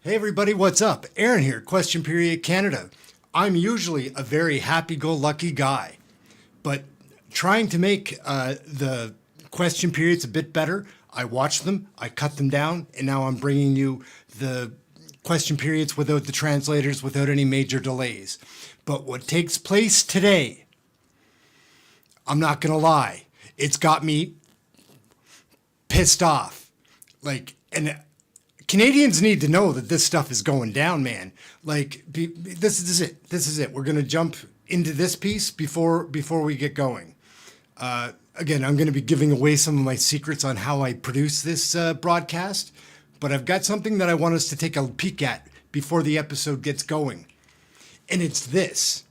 Hey everybody, what's up? Ehren here, Question Period Canada. I'm usually a very happy-go-lucky guy, but trying to make the question periods a bit better, I watched them, I cut them down, and now I'm bringing you the question periods without the translators, without any major delays. But what takes place today, I'm not gonna lie, it's got me pissed off. And Canadians need to know that this stuff is going down, man. This is it. This is it. We're going to jump into this piece before we get going. Again, I'm going to be giving away some of my secrets on how I produce this broadcast, but I've got something that I want us to take a peek at before the episode gets going. And it's this.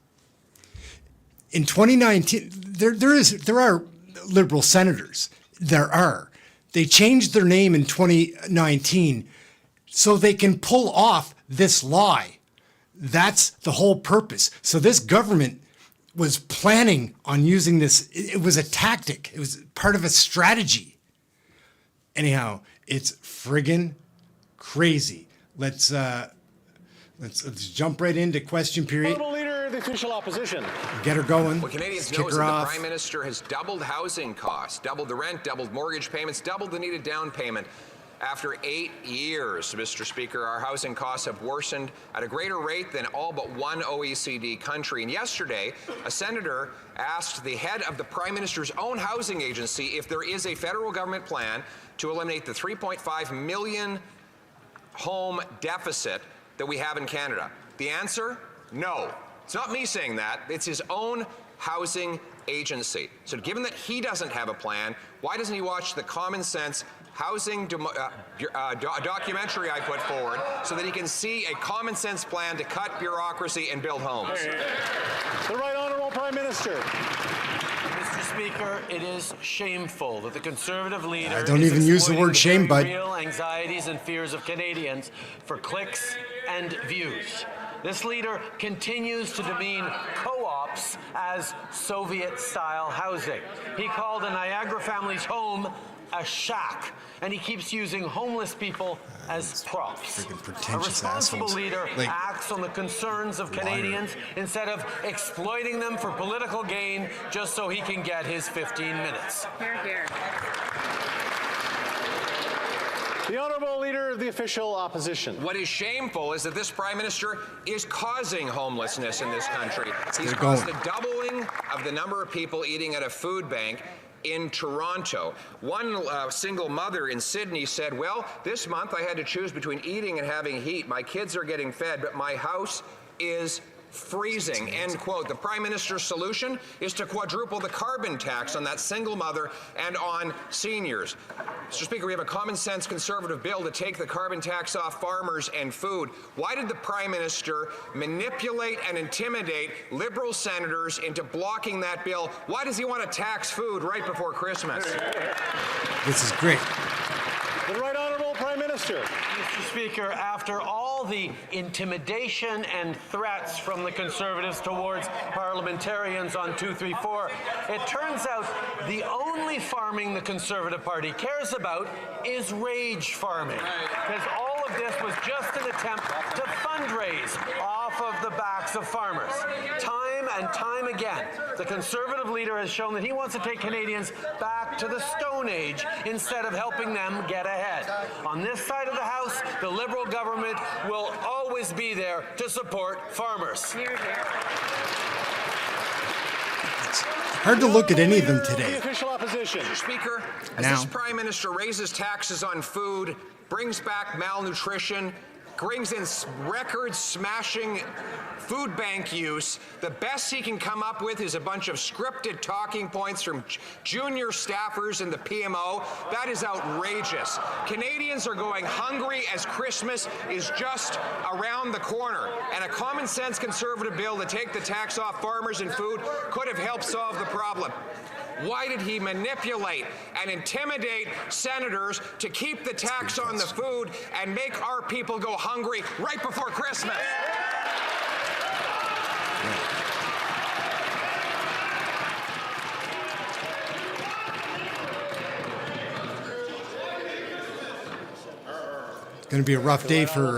In 2019, there are Liberal senators. They changed their name in 2019 so they can pull off this lie. That's the whole purpose. So this government was planning on using this. It was a tactic. It was part of a strategy. Anyhow, it's friggin' crazy. Let's jump right into question period. Leader of the official opposition. Get her going. What Canadians know is that the Prime Minister has doubled housing costs, doubled the rent, doubled mortgage payments, doubled the needed down payment. After 8 years, Mr. Speaker, our housing costs have worsened at a greater rate than all but one OECD country. And yesterday, a senator asked the head of the Prime Minister's own housing agency if there is a federal government plan to eliminate the 3.5 million home deficit that we have in Canada. The answer? No. It's not me saying that. It's his own housing agency. So given that he doesn't have a plan, why doesn't he watch the common sense housing documentary I put forward so that he can see a common sense plan to cut bureaucracy and build homes? The Right Honourable Prime Minister. Mr. Speaker, it is shameful that the Conservative leader I don't even use the word shame, bud. Real anxieties and fears of Canadians for clicks and views. This leader continues to demean co-ops as Soviet-style housing. He called a Niagara family's home a shack, and he keeps using homeless people as props. A responsible leader acts on the concerns of Canadians instead of exploiting them for political gain just so he can get his 15 minutes. Hear, hear. The Honourable Leader of the Official Opposition. What is shameful is that this Prime Minister is causing homelessness in this country. He's caused a doubling of the number of people eating at a food bank in Toronto. One single mother in Sydney said, well, this month I had to choose between eating and having heat. My kids are getting fed, but my house is freezing, end quote. The Prime Minister's solution is to quadruple the carbon tax on that single mother and on seniors. Mr. Speaker, we have a common sense Conservative bill to take the carbon tax off farmers and food. Why did the Prime Minister manipulate and intimidate Liberal senators into blocking that bill? Why does he want to tax food right before Christmas? This is great. The Right Honourable Prime Minister. Mr. Speaker, after all the intimidation and threats from the Conservatives towards parliamentarians on 234, it turns out the only farming the Conservative Party cares about is rage farming. Because all of this was just an attempt to fundraise off of the backs of farmers. Time and time again, the Conservative leader has shown that he wants to take Canadians back to the Stone Age instead of helping them get ahead. On this side of the House, the Liberal government will always be there to support farmers. Hear, hear. Hard to look at any of them today. The Official Opposition. Mr. Speaker, as this Prime Minister raises taxes on food, brings back malnutrition, brings in record-smashing food bank use, the best he can come up with is a bunch of scripted talking points from junior staffers in the PMO. That is outrageous. Canadians are going hungry as Christmas is just around the corner, and a common-sense Conservative bill to take the tax off farmers and food could have helped solve the problem. Why did he manipulate and intimidate senators to keep the tax on the food and make our people go hungry right before Christmas? Going to be a rough day for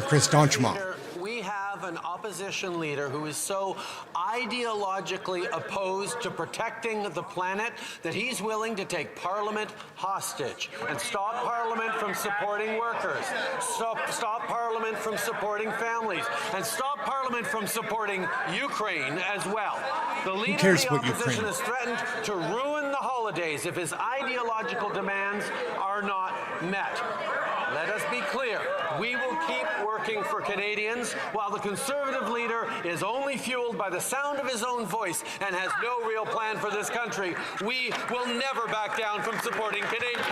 Chris Donchemont. We have an opposition leader who is so ideologically opposed to protecting the planet that he's willing to take Parliament hostage and stop Parliament from supporting workers, stop Parliament from supporting families, and stop Parliament from supporting Ukraine as well. The leader of the opposition has threatened to ruin the holidays if his ideological demands are not met. Let us be clear, we will keep working for Canadians while the Conservative leader is only fueled by the sound of his own voice and has no real plan for this country. We will never back down from supporting Canadians.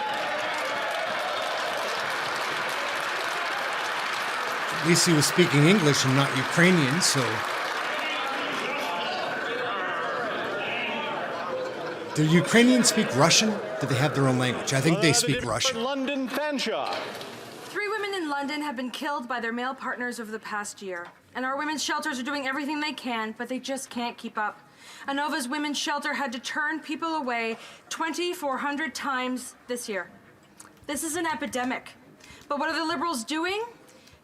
At least he was speaking English and not Ukrainian, so... Do Ukrainians speak Russian? Do they have their own language? I think they speak Russian. London Fanshawe. 3 women in London have been killed by their male partners over the past year. And our women's shelters are doing everything they can, but they just can't keep up. Anova's women's shelter had to turn people away 2,400 times this year. This is an epidemic. But what are the Liberals doing?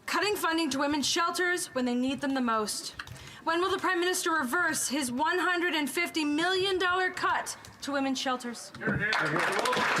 Cutting funding to women's shelters when they need them the most. When will the Prime Minister reverse his $150 million cut to women's shelters?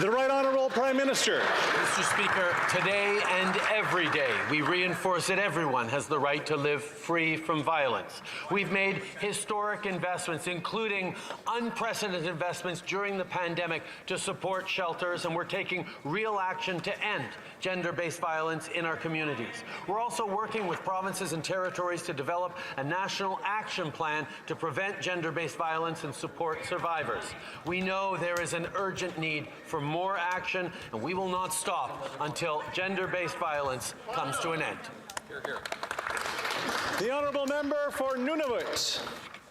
The Right Honourable Prime Minister. Mr. Speaker, today and every day, we reinforce that everyone has the right to live free from violence. We've made historic investments, including unprecedented investments during the pandemic to support shelters, and we're taking real action to end gender-based violence in our communities. We're also working with provinces and territories to develop a national action plan to prevent gender-based violence and support survivors. We know there is an urgent need for more action, and we will not stop until gender-based violence comes to an end. Hear, hear. The Honourable Member for Nunavut.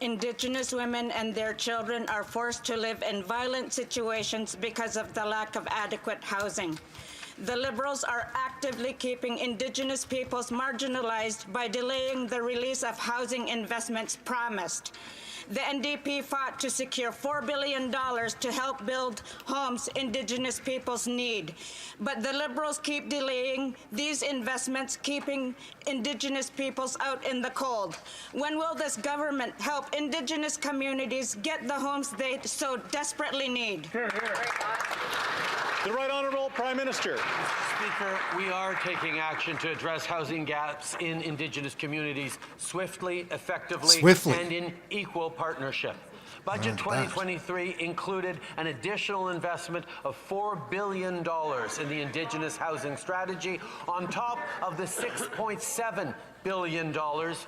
Indigenous women and their children are forced to live in violent situations because of the lack of adequate housing. The Liberals are actively keeping Indigenous peoples marginalized by delaying the release of housing investments promised. The NDP fought to secure $4 billion to help build homes Indigenous peoples need. But the Liberals keep delaying these investments, keeping Indigenous peoples out in the cold. When will this government help Indigenous communities get the homes they so desperately need? Hear, hear. The Right Honourable Prime Minister. Speaker, we are taking action to address housing gaps in Indigenous communities swiftly, effectively, and in equal partnership. Budget 2023 included an additional investment of $4 billion in the Indigenous housing strategy on top of the $6.7 billion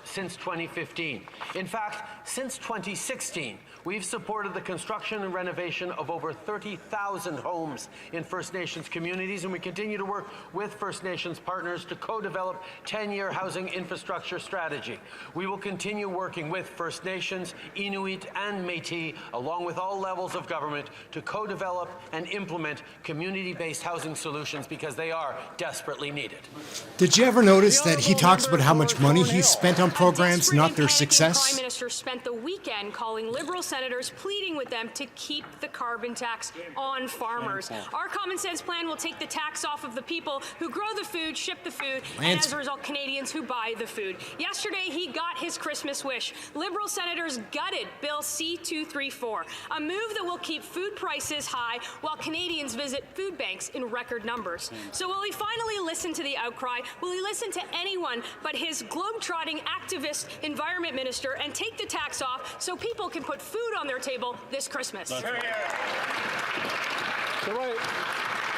since 2015. In fact, since 2016, we've supported the construction and renovation of over 30,000 homes in First Nations communities, and we continue to work with First Nations partners to co-develop 10-year housing infrastructure strategy. We will continue working with First Nations, Inuit, and Métis, along with all levels of government, to co-develop and implement community-based housing solutions because they are desperately needed. Did you ever notice that he talks about how much money he spent on programs, not their success? The Prime Minister spent the weekend calling Liberal senators, pleading with them to keep the carbon tax on farmers. Our common sense plan will take the tax off of the people who grow the food, ship the food, and as a result, Canadians who buy the food. Yesterday, he got his Christmas wish. Liberal senators gutted Bill C-234, a move that will keep food prices high while Canadians visit food banks in record numbers. So will he finally listen to the outcry? Will he listen to anyone but his globe-trotting activist environment minister and take the tax off so people can put food on their table this Christmas?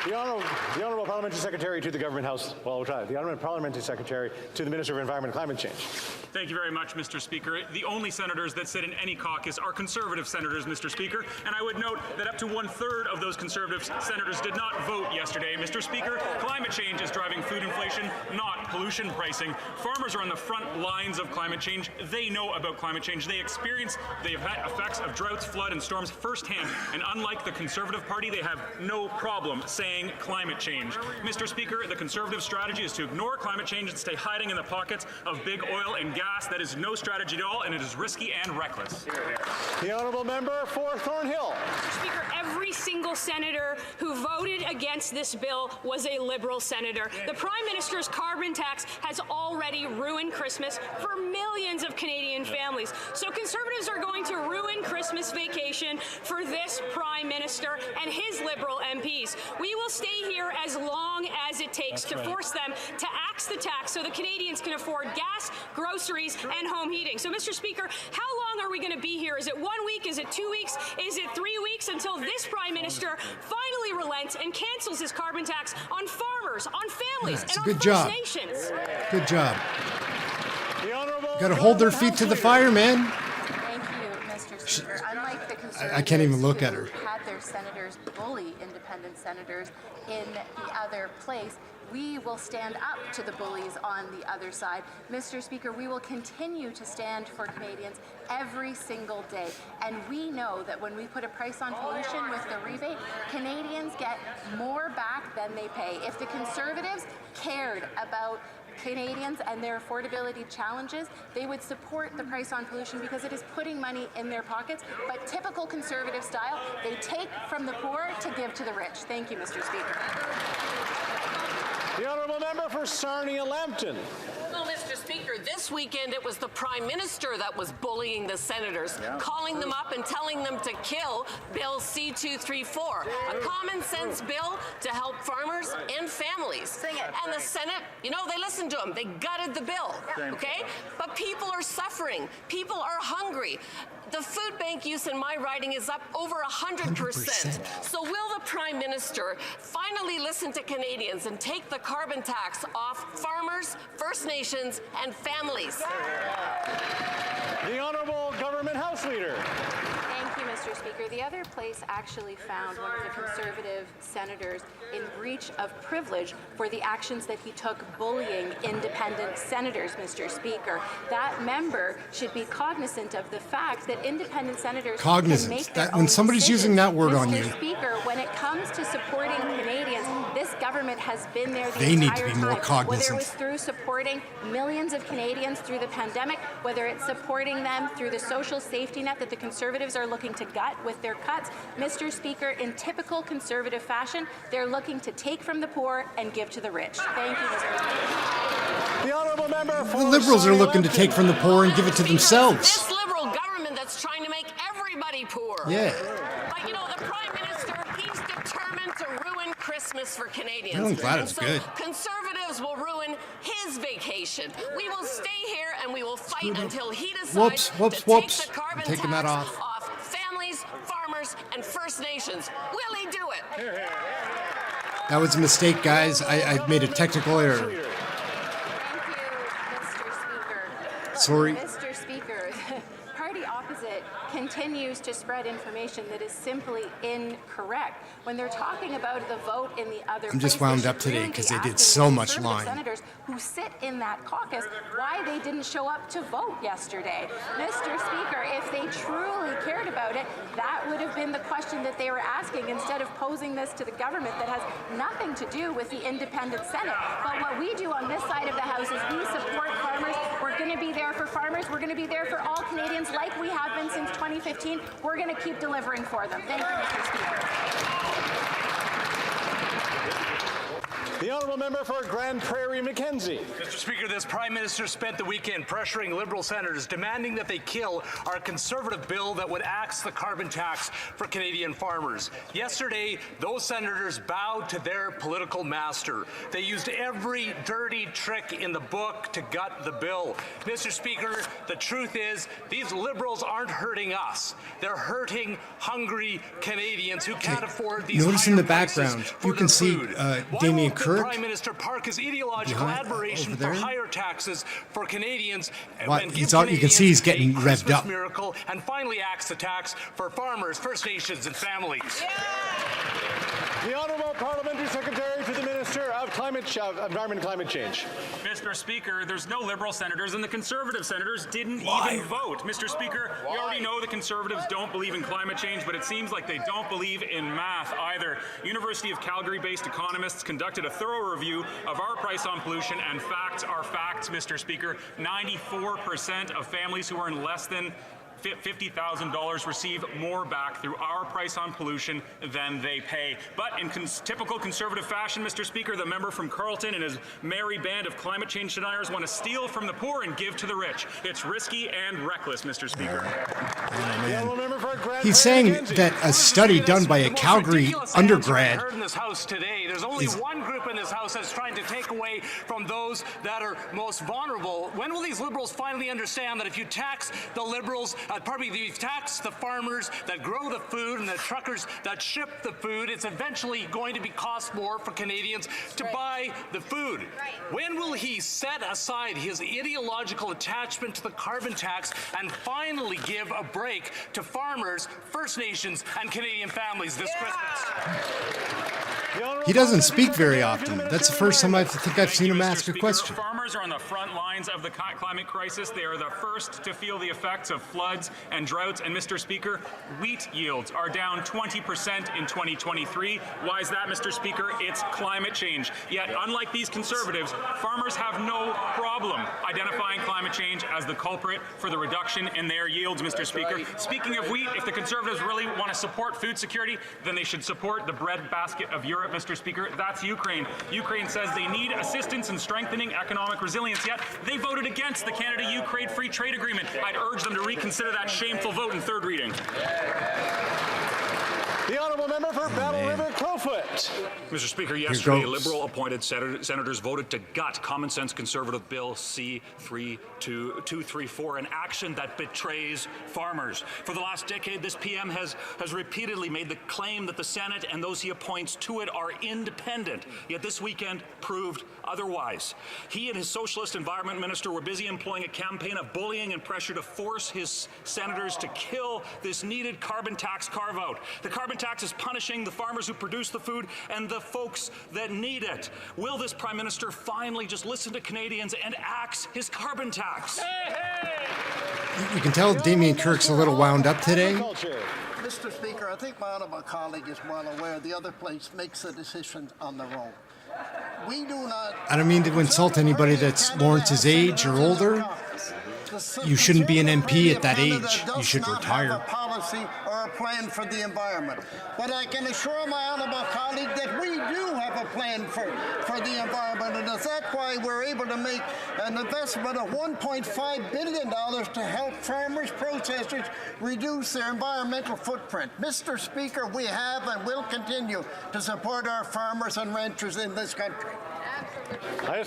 The Honourable Parliamentary Secretary to the Government House. Well, we'll try. The Honourable Parliamentary Secretary to the Minister of Environment and Climate Change. Thank you very much, Mr. Speaker. The only senators that sit in any caucus are Conservative senators, Mr. Speaker, and I would note that up to 1/3 of those Conservative senators did not vote yesterday. Mr. Speaker, climate change is driving food inflation, not pollution pricing. Farmers are on the front lines of climate change. They know about climate change. They experience the effects of droughts, flood, and storms firsthand, and unlike the Conservative Party, they have no problem saying saying climate change. Mr. Speaker, the Conservative strategy is to ignore climate change and stay hiding in the pockets of big oil and gas. That is no strategy at all, and it is risky and reckless. The honourable member for Thornhill. Mr. Speaker, every single senator who voted against this bill was a Liberal senator. The Prime Minister's carbon tax has already ruined Christmas for millions of Canadian families. So Conservatives are going to ruin Christmas vacation for this Prime Minister and his Liberal MPs. We will stay here as long as it takes to force them to axe the tax so the Canadians can afford gas, groceries, and home heating. So, Mr. Speaker, how long are we going to be here? Is it 1 week? Is it 2 weeks? Is it 3 weeks until this Prime Minister finally relents and cancels his carbon tax on farmers, on families, and on First Nations? Good job. The honourable. Got to hold their feet to the fire, man. Thank you, Mr. Speaker. Unlike the Conservatives I can't even look at who her. had their senators bully independent senators in the other place, we will stand up to the bullies on the other side. Mr. Speaker, we will continue to stand for Canadians every single day. And we know that when we put a price on pollution with the rebate, Canadians get more back than they pay. If the Conservatives cared about Canadians and their affordability challenges, they would support the price on pollution because it is putting money in their pockets. But typical Conservative style, they take from the poor to give to the rich. Thank you, Mr. Speaker. The honourable member for Sarnia-Lambton. Well, Mr. Speaker, this weekend it was the Prime Minister that was bullying the senators, calling them up and telling them to kill Bill C-234, a common sense bill to help farmers and families. And the Senate, you know, they listened to him. They gutted the bill, okay? But people are suffering. People are hungry. The food bank use in my riding is up over 100%. So will the Prime Minister finally listen to Canadians and take the carbon tax off farmers, First Nations, and families? The honourable government House Leader. Thank you, Mr. Speaker. The other place actually found one of the Conservative senators in breach of privilege for the actions that he took bullying independent senators, Mr. Speaker. That member should be cognizant of the fact that independent senators Cognizant. can make That- their when own somebody's decisions. using that word on you. Mr. Speaker, when it comes to supporting Canadians, this government has been there the They need entire to be more time. cognizant. Whether it was through supporting millions of Canadians through the pandemic, whether it's supporting them through the social safety net that the Conservatives are looking to gut with their cuts. Mr. Speaker, in typical Conservative fashion, they're looking to take from the poor and give to the rich. Thank you, Mr. Speaker. The honourable member for The Liberals are looking to take from the poor and give it to themselves. This Liberal government that's trying to make everybody poor. Yeah. But you know, the Prime Minister, he's determined to ruin Christmas for Canadians. I'm glad And it's so good. Conservatives will ruin his vacation. We will stay here and we will fight until he decides Whoops. to take the carbon I'm taking that tax off. families, farmers, and First Nations. Will he do it? That was a mistake, guys. I made a technical error. Thank you, Mr. Speaker. Sorry. Mr. Speaker, the party opposite continues to spread information that is simply incorrect. When they're talking about the vote in the other I'm just place, wound they up should today really because be they did asking so the much Conservative lying. senators who sit in that caucus why they didn't show up to vote yesterday. Mr. Speaker, if they truly cared about it, that would have been the question that they were asking instead of posing this to the government that has nothing to do with the independent Senate. But what we do on this side of the House is we support farmers. We're going to be there for farmers. We're going to be there for all Canadians like we have been since 2015. We're going to keep delivering for them. Thank you, Mr. Speaker. The honourable member for Grand Prairie Mackenzie. Mr. Speaker, this Prime Minister spent the weekend pressuring Liberal senators, demanding that they kill our Conservative bill that would axe the carbon tax for Canadian farmers. Yesterday, those senators bowed to their political master. They used every dirty trick in the book to gut the bill. Mr. Speaker, the truth is, these Liberals aren't hurting us. They're hurting hungry Canadians who can't afford these Notice in higher the prices background, for you can their see food. Damien Why Kirk. won't the Prime Minister park his ideological Behind- admiration over for there? higher taxes for Canadians What? and He's give all- you can see he's Canadians getting a revved Christmas up. miracle and finally axe the tax for farmers, First Nations, and families? The honourable parliamentary secretary to the Minister of Climate environment and climate change. Mr. Speaker, there's no Liberal senators, and the Conservative senators didn't even vote. Mr. Speaker, we already know the Conservatives don't believe in climate change, but it seems like they don't believe in math either. University of Calgary-based economists conducted a thorough review of our price on pollution, and facts are facts, Mr. Speaker. 94% of families who earn less than $50,000 receive more back through our price on pollution than they pay. But in typical Conservative fashion, Mr. Speaker, the member from Carleton and his merry band of climate change deniers want to steal from the poor and give to the rich. It's risky and reckless, Mr. Speaker. He's saying that a study done by a Calgary undergrad Heard in this house today. There's only one group in this house that's trying to take away from those that are most vulnerable. When will these Liberals finally understand that if you tax the Liberals, you tax the farmers that grow the food and the truckers that ship the food, it's eventually going to cost more for Canadians to buy the food. When will he set aside his ideological attachment to the carbon tax and finally give a break to farmers, First Nations, and Canadian families this Christmas? He doesn't speak very often. That's the first time I think I've seen him ask a question. Farmers are on the front lines of the climate crisis. They are the first to feel the effects of floods and droughts. And Mr. Speaker, wheat yields are down 20% in 2023. Why is that, Mr. Speaker? It's climate change. Yet, unlike these Conservatives, farmers have no problem identifying climate change as the culprit for the reduction in their yields, Mr. Speaker. Speaking of wheat, if the Conservatives really want to support food security, then they should support the breadbasket of Europe, Mr. Speaker. That's Ukraine. Ukraine says they need assistance in strengthening economic resilience, yet they voted against the Canada-Ukraine Free Trade Agreement. I'd urge them to reconsider that shameful vote in third reading. The honourable member for Battle River Crowfoot. Mr. Speaker, yesterday Liberal-appointed senators voted to gut common-sense Conservative Bill C-234, an action that betrays farmers. For the last decade, this PM has repeatedly made the claim that the Senate and those he appoints to it are independent, yet this weekend proved otherwise. He and his socialist environment minister were busy employing a campaign of bullying and pressure to force his senators to kill this needed carbon tax carve-out. The carbon tax is punishing the farmers who produce the food and the folks that need it. Will this Prime Minister finally just listen to Canadians and axe his carbon tax? You can tell Damien Kirk's a little wound up today. Mr. Speaker, I think my honourable colleague is well aware the other place makes a decision on their own. We do not... I don't mean to insult anybody that's Lawrence's age or older. You shouldn't be an MP at that age. You should retire. A policy or a plan for the environment. But I can assure my honourable colleague that we do have a plan for the environment, and that's why we're able to make an investment of $1.5 billion to help farmers, processors reduce their environmental footprint. Mr. Speaker, we have and will continue to support our farmers and ranchers in this country. I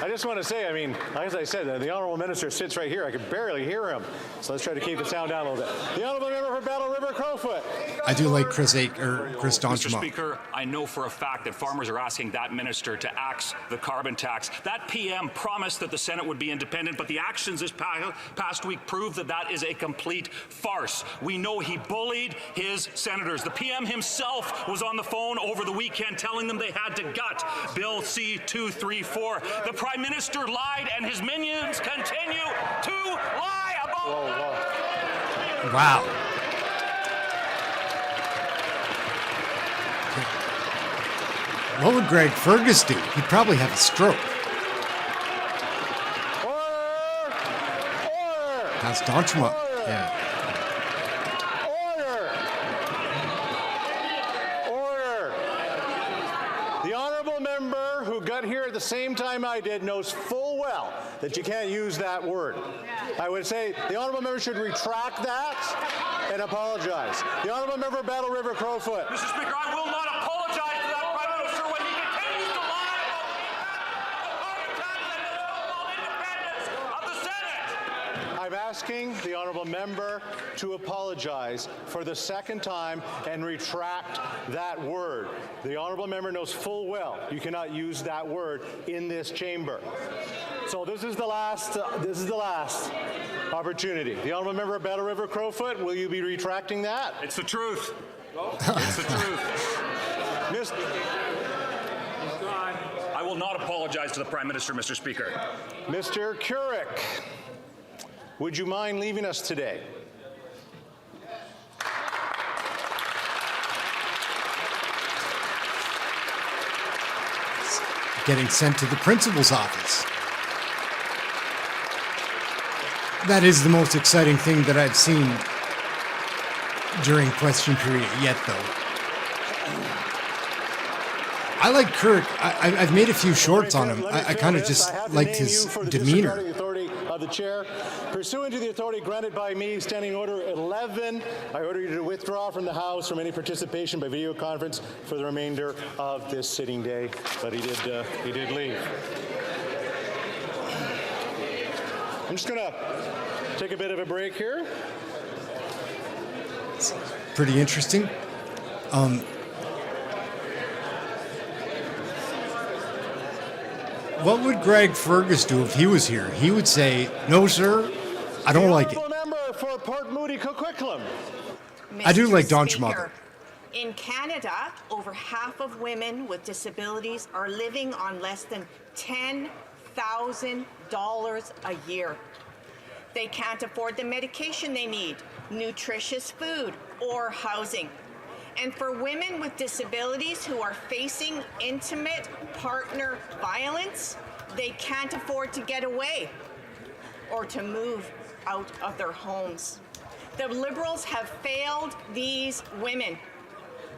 just want to say, I mean, as I said, the honourable minister sits right here. I can barely hear him. So let's try to keep the sound down a little bit. The honourable member for Battle River Crowfoot. I do like Chris Donchima. Mr. Speaker, I know for a fact that farmers are asking that minister to axe the carbon tax. That PM promised that the Senate would be independent, but the actions this past week prove that that is a complete farce. We know he bullied his senators. The PM himself was on the phone over the weekend telling them they had to gut Bill C-234. The Prime Minister lied, and his minions continue to lie about that. Wow. What would Greg Fergus do? He'd probably have a stroke. That's Donchima. Yeah. Here at the same time I did knows full well that you can't use that word. I would say the honourable member should retract that and apologize. The honourable member Battle River Crowfoot. Mr. Speaker, I will not apologize to that Prime Minister when he continues to lie about the carbon tax and the so-called independence of the Senate. I'm asking the honourable member to apologize for the second time and retract that word. The honourable member knows full well you cannot use that word in this chamber. So this is the last opportunity. The honourable member of Battle River Crowfoot, will you be retracting that? It's the truth. It's the truth. Mr. I will will not apologize to the Prime Minister, Mr. Speaker. Mr. Keurig, would you mind leaving us today? Getting sent to the principal's office. That is the most exciting thing that I've seen during question period yet, though. I like Kirk. I've made a few shorts on him. I kind of just liked his demeanor. Of the chair. Pursuant to the authority granted by me, Standing Order 11, I order you to withdraw from the House from any participation by video conference for the remainder of this sitting day. But he did leave. I'm just going to take a bit of a break here. It's pretty interesting. What would Greg Fergus do if he was here? He would say, "No, sir, I don't like it." Member for Port Moody Coquitlam. I do like Don Speaker, Schmother. in Canada, over half of women with disabilities are living on less than $10,000 a year. They can't afford the medication they need, nutritious food, or housing. And for women with disabilities who are facing intimate partner violence, they can't afford to get away or to move out of their homes. The Liberals have failed these women.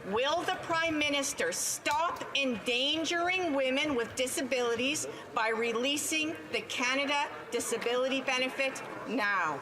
Will the Prime Minister stop endangering women with disabilities by releasing the Canada Disability Benefit now?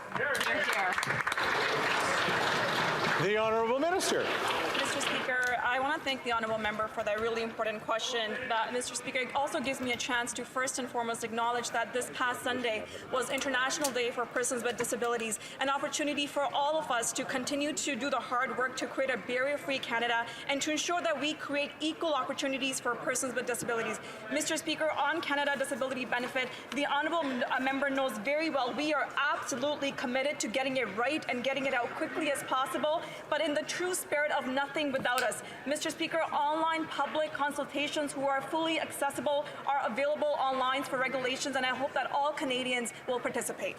The Honourable Minister. Mr. Speaker, I want to thank the Honourable Member for that really important question. But, Mr. Speaker, it also gives me a chance to first and foremost acknowledge that this past Sunday was International Day for Persons with Disabilities, an opportunity for all of us to continue to do the hard work to create a barrier-free Canada and to ensure that we create equal opportunities for persons with disabilities. Mr. Speaker, on Canada Disability Benefit, the Honourable Member knows very well we are absolutely committed to getting it right and getting it out quickly as possible, but in the true spirit of nothing without us. Mr. Speaker, online public consultations who are fully accessible are available online for regulations, and I hope that all Canadians will participate.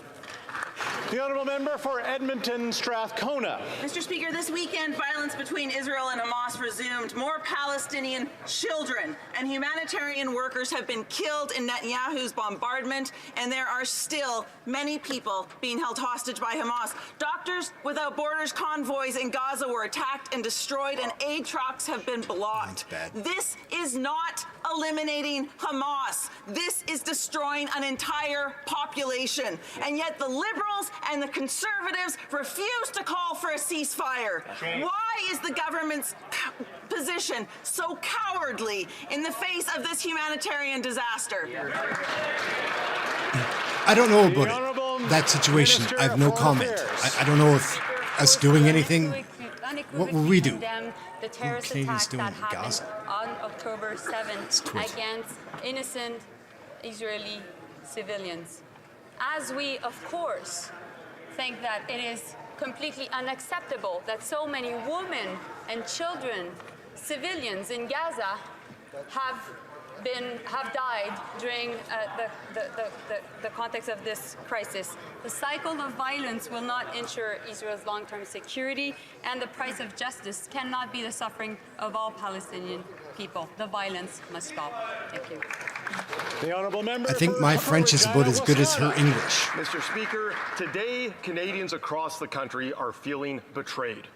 The Honourable Member for Edmonton Strathcona. Mr. Speaker, this weekend, violence between Israel and Hamas resumed. More Palestinian children and humanitarian workers have been killed in Netanyahu's bombardment, and there are still many people being held hostage by Hamas. Doctors Without Borders convoys in Gaza were attacked and destroyed, and aid trucks have been blocked. This is not eliminating Hamas. This is destroying an entire population. And yet the Liberals and the Conservatives refuse to call for a ceasefire. Why is the government's position so cowardly in the face of this humanitarian disaster? I don't know about it. That situation, I have no comment. I don't know if us doing anything, what will we do? The terrorist attacks that happened on October 7th against innocent Israeli civilians. As we, of course, think that it is completely unacceptable that so many women and children, civilians in Gaza, have died during the context of this crisis. The cycle of violence will not ensure Israel's long-term security, and the price of justice cannot be the suffering of all Palestinian people. The violence must stop. Thank you. The Honourable Member. I think my French is about as good as her English. Mr. Speaker, today Canadians across the country are feeling betrayed.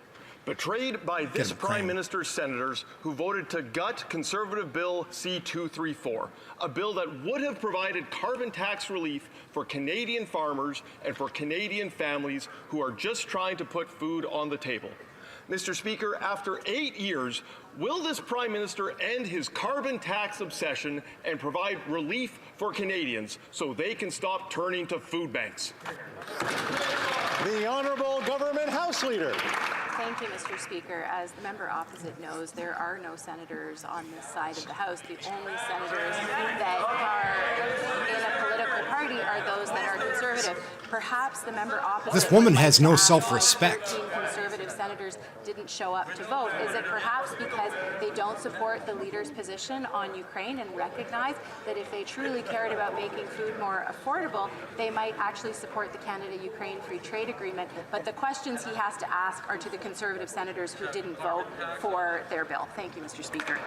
Betrayed by this Prime Minister's senators who voted to gut Conservative Bill C-234, a bill that would have provided carbon tax relief for Canadian farmers and for Canadian families who are just trying to put food on the table. Mr. Speaker, after 8 years, will this Prime Minister end his carbon tax obsession and provide relief for Canadians so they can stop turning to food banks? The Honourable Government House Leader. Thank you, Mr. Speaker. As the member opposite knows, there are no senators on this side of the House. The only senators that are in a political party are those that are Conservative. Perhaps the member opposite. This woman has no self-respect. Conservative senators didn't show up to vote? Is it perhaps because they don't support the leader's position on Ukraine and recognize that if they truly cared about making food more affordable, they might actually support the Canada-Ukraine Free Trade Agreement? But the questions he has to ask are to the Conservative senators who didn't vote for their bill. Thank you, Mr. Speaker.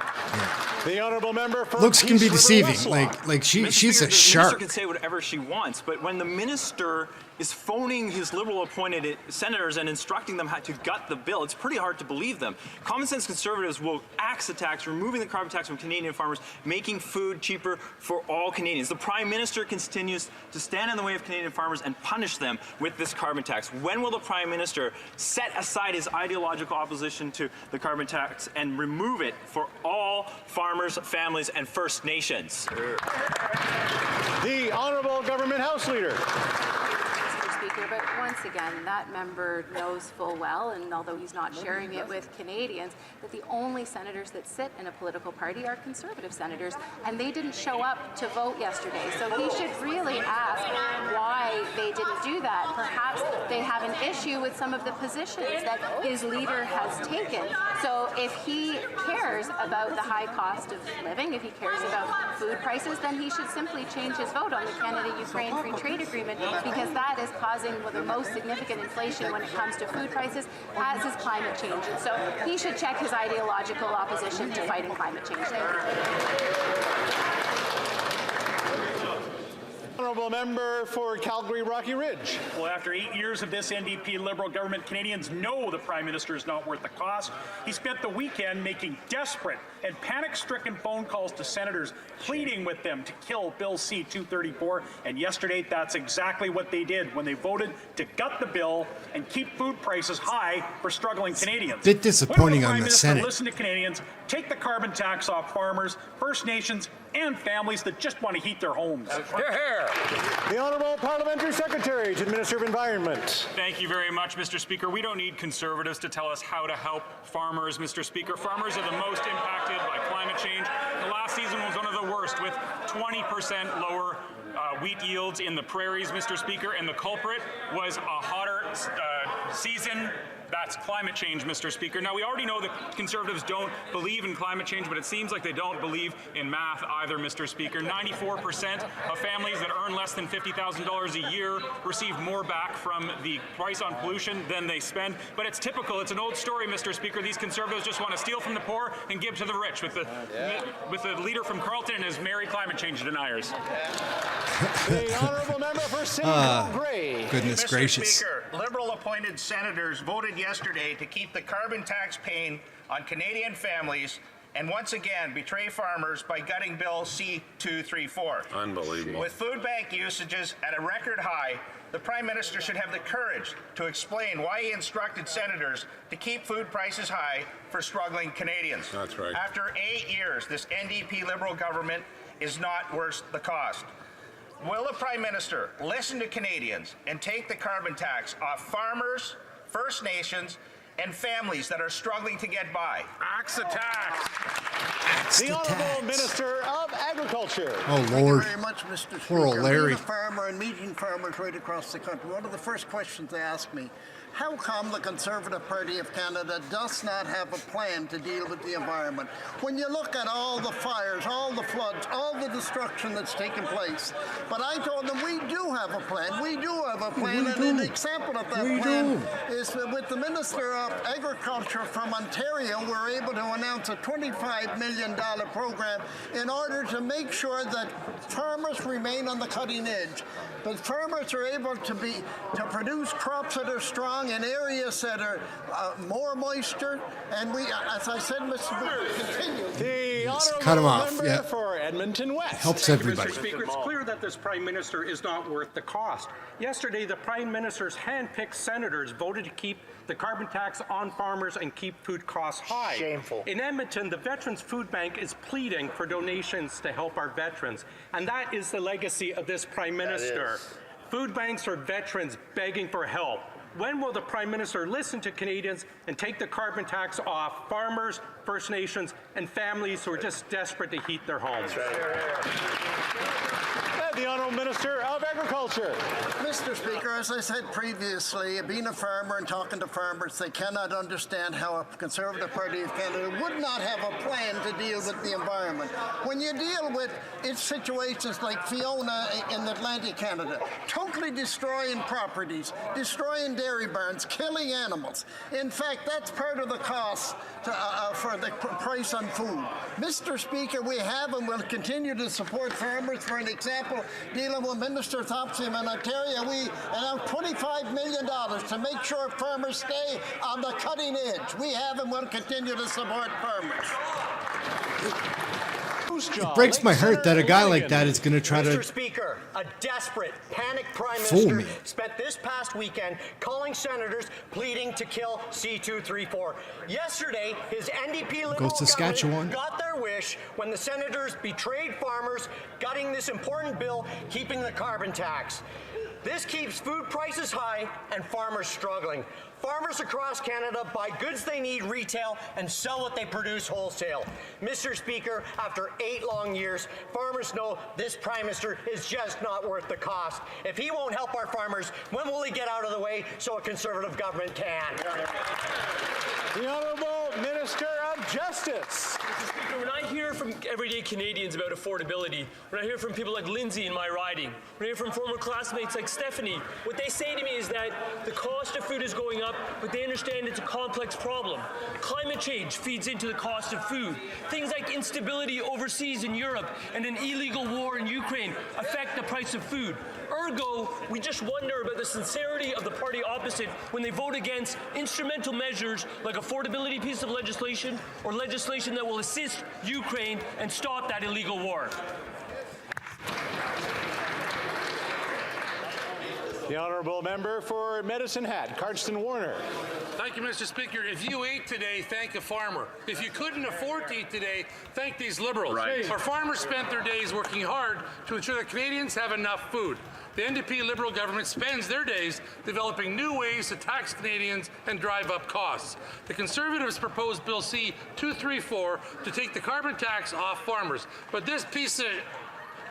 The honourable member for Looks can be Peace deceiving. River Like she's a The shark. minister can say whatever she wants, but when the minister is phoning his Liberal-appointed senators and instructing them how to gut the bill, it's pretty hard to believe them. Common sense Conservatives will axe the tax, removing the carbon tax from Canadian farmers, making food cheaper for all Canadians. The Prime Minister continues to stand in the way of Canadian farmers and punish them with this carbon tax. When will the Prime Minister set aside his ideological opposition to the carbon tax and remove it for all farmers, families, and First Nations? The Honourable Government House Leader. Speaker, but once again, that member knows full well, and although he's not sharing it with Canadians, that the only senators that sit in a political party are Conservative senators, and they didn't show up to vote yesterday. So he should really ask why they didn't do that. Perhaps they have an issue with some of the positions that his leader has taken. So if he cares about the high cost of living, if he cares about food prices, then he should simply change his vote on the Canada-Ukraine Free Trade Agreement, because that is causing the most significant inflation when it comes to food prices, as is climate change. And so he should check his ideological opposition to fighting climate change. Honourable member for Calgary Rocky Ridge. Well, after 8 years of this NDP Liberal government, Canadians know the Prime Minister is not worth the cost. He spent the weekend making desperate and panic-stricken phone calls to senators, pleading with them to kill Bill C-234. And yesterday, that's exactly what they did when they voted to gut the bill and keep food prices high for struggling Canadians. Bit disappointing on the Senate. Listen to Canadians, take the carbon tax off farmers, First Nations, and families that just want to heat their homes. The Honourable Parliamentary Secretary to the Minister of Environment. Thank you very much, Mr. Speaker. We don't need Conservatives to tell us how to help farmers, Mr. Speaker. Farmers are the most impacted by climate change. The last season was one of the worst, with 20% lower wheat yields in the prairies, Mr. Speaker, and the culprit was a hotter season. That's climate change, Mr. Speaker. Now, we already know that Conservatives don't believe in climate change, but it seems like they don't believe in math either, Mr. Speaker. 94% of families that earn less than $50,000 a year receive more back from the price on pollution than they spend. But it's typical. It's an old story, Mr. Speaker. These Conservatives just want to steal from the poor and give to the rich, with the leader from Carleton and his merry climate change deniers. The Honourable Member for St. Gray. Goodness gracious. Speaker, Liberal-appointed senators voted yesterday to keep the carbon tax pain on Canadian families and once again betray farmers by gutting Bill C-234. Unbelievable. With food bank usages at a record high, the Prime Minister should have the courage to explain why he instructed senators to keep food prices high for struggling Canadians. That's right. After 8 years, this NDP Liberal government is not worth the cost. Will the Prime Minister listen to Canadians and take the carbon tax off farmers, First Nations, and families that are struggling to get by? Axe the tax. The Honourable Minister of Agriculture. Oh, Lord. Thank you very much, Mr. Poor old Speaker. Larry. Being a farmer and meeting farmers right across the country, one of the first questions they ask me, how come the Conservative Party of Canada does not have a plan to deal with the environment? When you look at all the fires, all the floods, all the destruction that's taken place. But I told them we do have a plan. We do have a plan. And an example of that plan is that with the Minister of Agriculture from Ontario, we're able to announce a $25 million program in order to make sure that farmers remain on the cutting edge. But farmers are able to produce crops that are strong in areas that are more moisture, and we, as I said, Mr. Continue. The cut him Honourable off. Member Yeah. for Edmonton West. Helps everybody. Mr. Speaker, it's clear that this Prime Minister is not worth the cost. Yesterday, the Prime Minister's hand-picked senators voted to keep the carbon tax on farmers and keep food costs high. Shameful. In Edmonton, the Veterans Food Bank is pleading for donations to help our veterans, and that is the legacy of this Prime Minister. Food banks are veterans begging for help. When will the Prime Minister listen to Canadians and take the carbon tax off farmers, First Nations, and families who are just desperate to heat their homes? The Honourable Minister of Agriculture. Mr. Speaker, as I said previously, being a farmer and talking to farmers, they cannot understand how a Conservative Party of Canada would not have a plan to deal with the environment. When you deal with situations like Fiona in Atlantic Canada, totally destroying properties, destroying dairy barns, killing animals. In fact, that's part of the cost for the price on food. Mr. Speaker, we have and will continue to support farmers. For an example, dealing with Minister Thompson in Ontario, we announced $25 million to make sure farmers stay on the cutting edge. We have and will continue to support farmers. It breaks my heart that a guy like that is going to try to Mr. Speaker, a desperate, panicked Prime fool Minister me. spent this past weekend calling senators pleading to kill C-234. Yesterday, his NDP Liberal Saskatchewan. government got their wish when the senators betrayed farmers, gutting this important bill, keeping the carbon tax. This keeps food prices high and farmers struggling. Farmers across Canada buy goods they need retail and sell what they produce wholesale. Mr. Speaker, after 8 long years, farmers know this Prime Minister is just not worth the cost. If he won't help our farmers, when will he get out of the way so a Conservative government can? The Honourable Minister of Justice. Mr. Speaker, when I hear from everyday Canadians about affordability, when I hear from people like Lindsay in my riding, when I hear from former classmates like Stephanie, what they say to me is that the cost of food is going up, but they understand it's a complex problem. Climate change feeds into the cost of food. Things like instability overseas in Europe and an illegal war in Ukraine affect the price of food. Ergo, we just wonder about the sincerity of the party opposite when they vote against instrumental measures like affordability piece of legislation or legislation that will assist Ukraine and stop that illegal war. The Honourable Member for Medicine Hat, Cardston Warner. Thank you, Mr. Speaker. If you ate today, thank a farmer. If you couldn't afford to eat today, thank these Liberals. Right. Our farmers spent their days working hard to ensure that Canadians have enough food. The NDP Liberal government spends their days developing new ways to tax Canadians and drive up costs. The Conservatives proposed Bill C-234 to take the carbon tax off farmers. But this piece of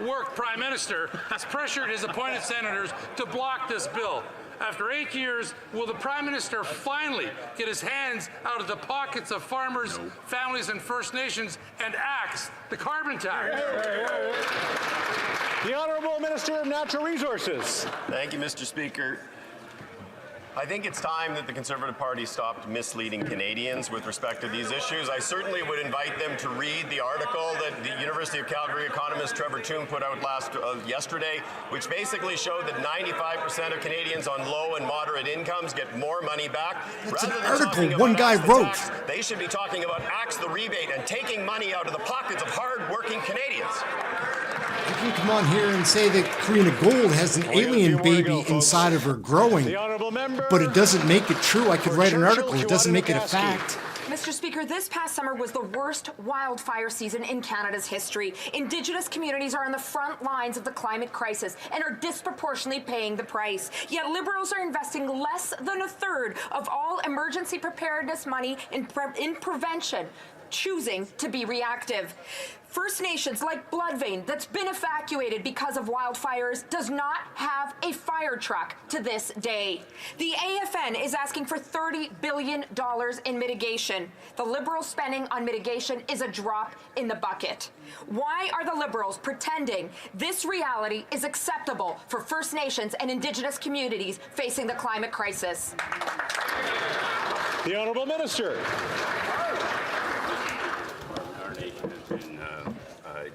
work Prime Minister has pressured his appointed senators to block this bill. After 8 years, will the Prime Minister finally get his hands out of the pockets of farmers, families, and First Nations and axe the carbon tax? The Honourable Minister of Natural Resources. Thank you, Mr. Speaker. I think it's time that the Conservative Party stopped misleading Canadians with respect to these issues. I certainly would invite them to read the article that the University of Calgary economist Trevor Toon put out yesterday, which basically showed that 95% of Canadians on low and moderate incomes get more money back. That's Rather an than article talking one about guy axe the wrote. tax, they should be talking about axe the rebate and taking money out of the pockets of hard-working Canadians. You can come on here and say that Karina Gold has an alien baby inside of her growing, but it doesn't make it true. I could write an article. It doesn't make it a fact. Mr. Speaker, this past summer was the worst wildfire season in Canada's history. Indigenous communities are on the front lines of the climate crisis and are disproportionately paying the price. Yet Liberals are investing less than a third of all emergency preparedness money in prevention, choosing to be reactive. First Nations like Bloodvein, that's been evacuated because of wildfires, does not have a fire truck to this day. The AFN is asking for $30 billion in mitigation. The Liberal spending on mitigation is a drop in the bucket. Why are the Liberals pretending this reality is acceptable for First Nations and Indigenous communities facing the climate crisis? The Honourable Minister. Our nation has been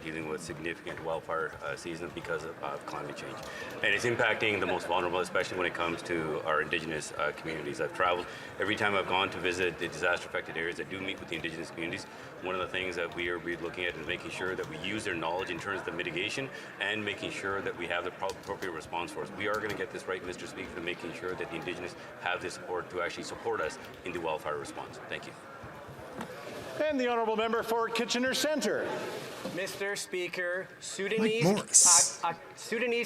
dealing with significant wildfire season because of climate change. And it's impacting the most vulnerable, especially when it comes to our Indigenous communities. I've traveled, every time I've gone to visit the disaster-affected areas, I do meet with the Indigenous communities. One of the things that we are looking at is making sure that we use their knowledge in terms of the mitigation and making sure that we have the appropriate response for us. We are going to get this right, Mr. Speaker, to making sure that the Indigenous have the support to actually support us in the wildfire response. Thank you. And the Honourable Member for Kitchener Centre. Mr. Speaker, Sudanese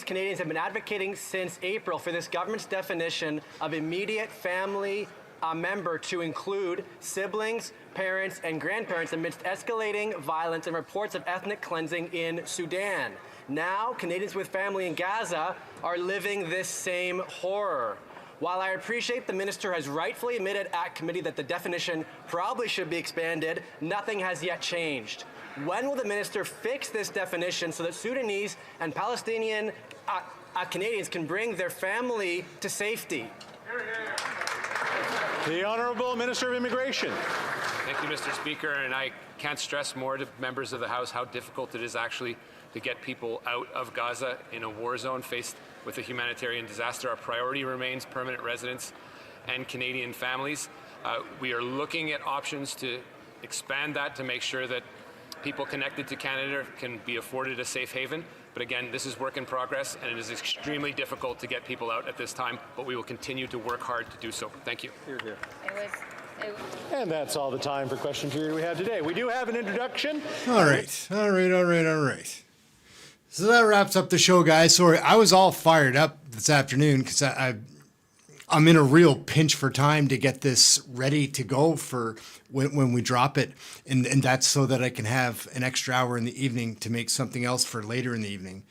Canadians have been advocating since April for this government's definition of immediate family member to include siblings, parents, and grandparents amidst escalating violence and reports of ethnic cleansing in Sudan. Now, Canadians with family in Gaza are living this same horror. While I appreciate the minister has rightfully admitted at committee that the definition probably should be expanded, nothing has yet changed. When will the minister fix this definition so that Sudanese and Palestinian Canadians can bring their family to safety? The Honourable Minister of Immigration. Thank you, Mr. Speaker, and I can't stress more to members of the House how difficult it is actually to get people out of Gaza in a war zone faced with a humanitarian disaster. Our priority remains permanent residents and Canadian families. We are looking at options to expand that to make sure that people connected to Canada can be afforded a safe haven. But again, this is work in progress, and it is extremely difficult to get people out at this time, but we will continue to work hard to do so. Thank you. Here, here. And that's all the time for question period we have today. We do have an introduction. All right. So that wraps up the show, guys. Sorry, I was all fired up this afternoon because I'm in a real pinch for time to get this ready to go for when we drop it. And that's so that I can have an extra hour in the evening to make something else for later in the evening.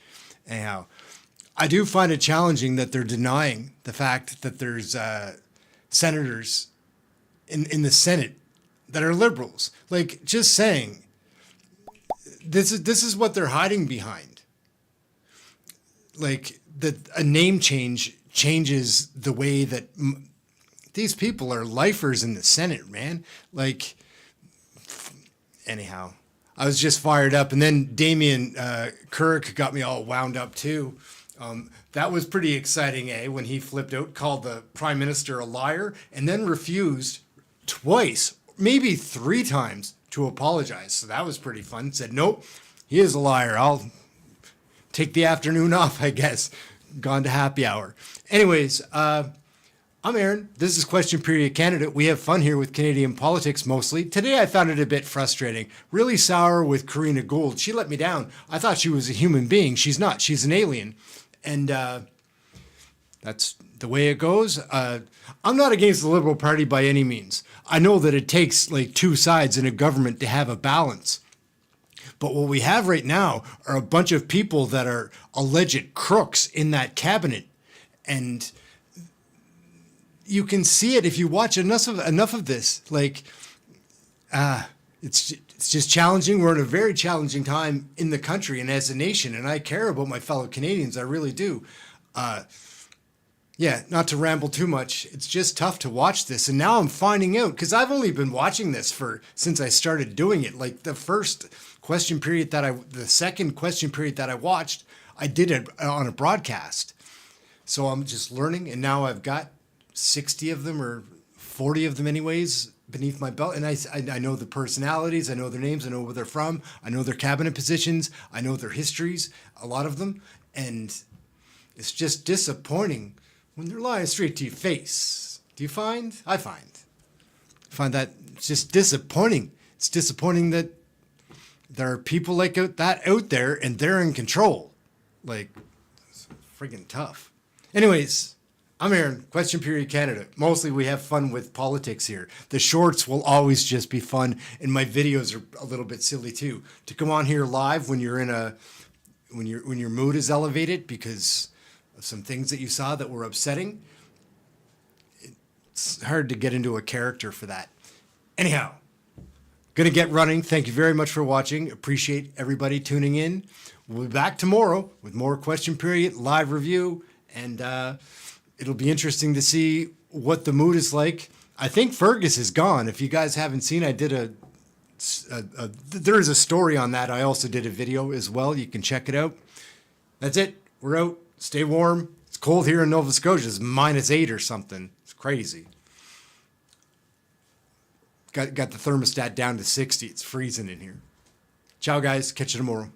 Anyhow, I do find it challenging that they're denying the fact that there's senators in the Senate that are liberals. Like, just saying, this is what they're hiding behind. Like, that a name change changes the way that these people are lifers in the Senate, man. Like, anyhow, I was just fired up. And then Damien Kirk got me all wound up too. That was pretty exciting, when he flipped out, called the Prime Minister a liar, and then refused twice, maybe 3 times, to apologize. So that was pretty fun. Said, nope, he is a liar. I'll take the afternoon off, I guess. Gone to happy hour. Anyways, I'm Ehren. This is Question Period Canada. We have fun here with Canadian politics mostly. Today I found it a bit frustrating. Really sour with Karina Gould. She let me down. I thought she was a human being. She's not. She's an alien. And that's the way it goes. I'm not against the Liberal Party by any means. I know that it takes like 2 sides in a government to have a balance. But what we have right now are a bunch of people that are alleged crooks in that cabinet. And you can see it if you watch enough of this. Like, it's just challenging. We're in a very challenging time in the country and as a nation. And I care about my fellow Canadians. I really do. Yeah, not to ramble too much. It's just tough to watch this. And now I'm finding out, because I've only been watching this since I started doing it. Like the second question period that I watched, I did it on a broadcast. So I'm just learning. And now I've got 60 of them or 40 of them anyways beneath my belt. And I know the personalities. I know their names. I know where they're from. I know their cabinet positions. I know their histories, a lot of them. And it's just disappointing when they're lying straight to your face. Do you find? I find that it's just disappointing. It's disappointing that there are people like that out there and they're in control. Like, it's friggin' tough. Anyways, I'm Ehren, Question Period Canada. Mostly we have fun with politics here. The shorts will always just be fun, and my videos are a little bit silly too. To come on here live when you're when your mood is elevated because of some things that you saw that were upsetting, it's hard to get into a character for that. Anyhow, gonna get running. Thank you very much for watching. Appreciate everybody tuning in. We'll be back tomorrow with more Question Period live review, and it'll be interesting to see what the mood is like. I think Fergus is gone. If you guys haven't seen, I did there is a story on that. I also did a video as well. You can check it out. That's it. We're out. Stay warm. It's cold here in Nova Scotia. It's -8 or something. It's crazy. Got the thermostat down to 60. It's freezing in here. Ciao, guys. Catch you tomorrow.